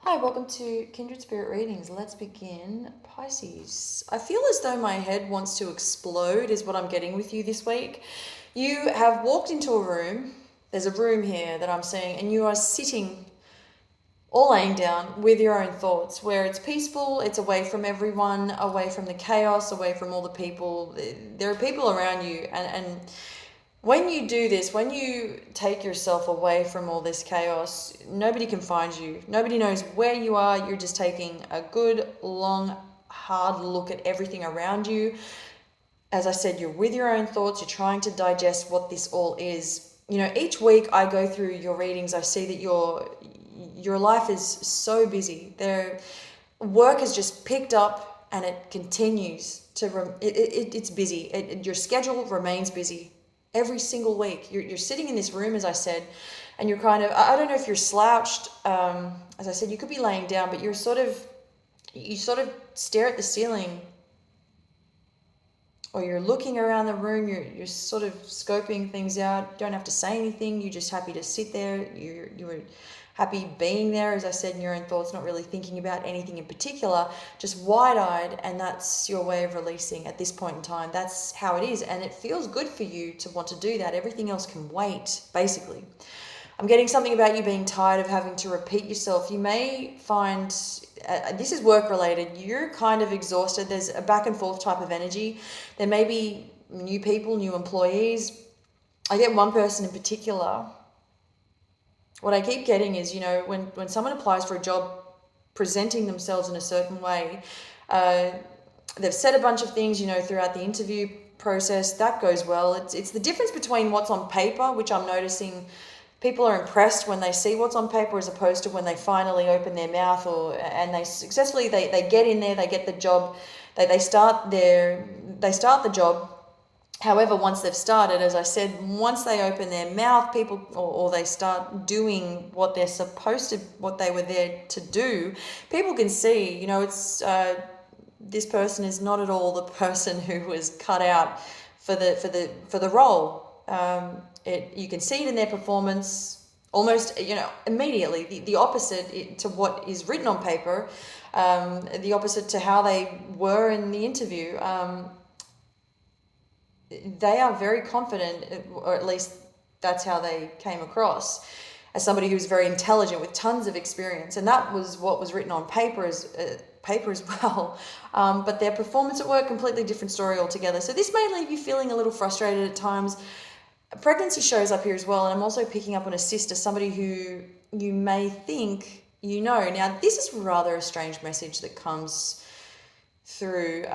Hi, welcome to Kindred Spirit Readings. Let's begin. Pisces. I feel as though my head wants to explode, is what I'm getting with you this week. You have walked into a room. There's a room here that I'm seeing, and you are sitting or laying down with your own thoughts, where it's peaceful, it's away from everyone, away from the chaos, away from all the people. There are people around you, and when you do this, when you take yourself away from all this chaos, nobody can find you. Nobody knows where you are. You're just taking a good, long, hard look at everything around you. As I said, you're with your own thoughts. You're trying to digest what this all is. Each week I go through your readings, I see that your life is so busy. Work has just picked up and it continues to it's busy. Your schedule remains busy every single week. You're sitting in this room, as I said, and you're kind of, I don't know if you're slouched. As I said, you could be laying down, but you sort of stare at the ceiling, or you're looking around the room. You're sort of scoping things out. You don't have to say anything. You're just happy to sit there. You're happy being there, as I said, in your own thoughts, not really thinking about anything in particular, just wide-eyed, and that's your way of releasing at this point in time. That's how it is, and it feels good for you to want to do that. Everything else can wait, basically. I'm getting something about you being tired of having to repeat yourself. You may find, this is work related, you're kind of exhausted. There's a back and forth type of energy. There may be new people, new employees. I get one person in particular. What I keep getting is, when someone applies for a job presenting themselves in a certain way, they've said a bunch of things, throughout the interview process. That goes well. It's the difference between what's on paper, which I'm noticing people are impressed when they see what's on paper, as opposed to when they finally open their mouth and they successfully, they get in there, they get the job, they start the job. However, once they've started, as I said, once they open their mouth, people, or they start doing what they're supposed to, what they were there to do, people can see, this person is not at all the person who was cut out for the role. You can see it in their performance almost, immediately. The opposite to what is written on paper, the opposite to how they were in the interview. They are very confident, or at least that's how they came across, as somebody who's very intelligent with tons of experience, and that was what was written on paper as well. But their performance at work, completely different story altogether. So this may leave you feeling a little frustrated at times. Pregnancy shows up here as well, and I'm also picking up on a sister, somebody who you may think you know. Now, this is rather a strange message that comes through.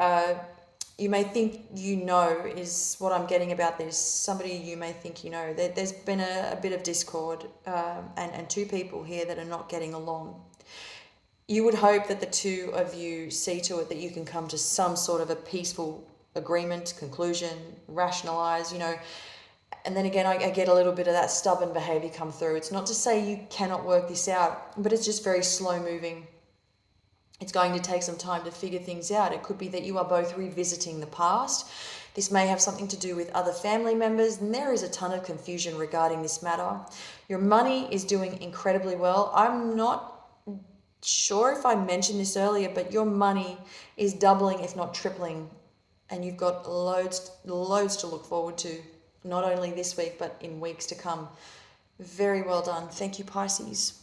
You may think is what I'm getting about this. Somebody you may think There's been a bit of discord, and two people here that are not getting along. You would hope that the two of you see to it that you can come to some sort of a peaceful agreement, conclusion, rationalize, and then again, I get a little bit of that stubborn behavior come through. It's not to say you cannot work this out, but it's just very slow moving. It's going to take some time to figure things out. It could be that you are both revisiting the past. This may have something to do with other family members, and there is a ton of confusion regarding this matter. Your money is doing incredibly well. I'm not sure if I mentioned this earlier, but your money is doubling, if not tripling, and you've got loads to look forward to, not only this week, but in weeks to come. Very well done. Thank you, Pisces.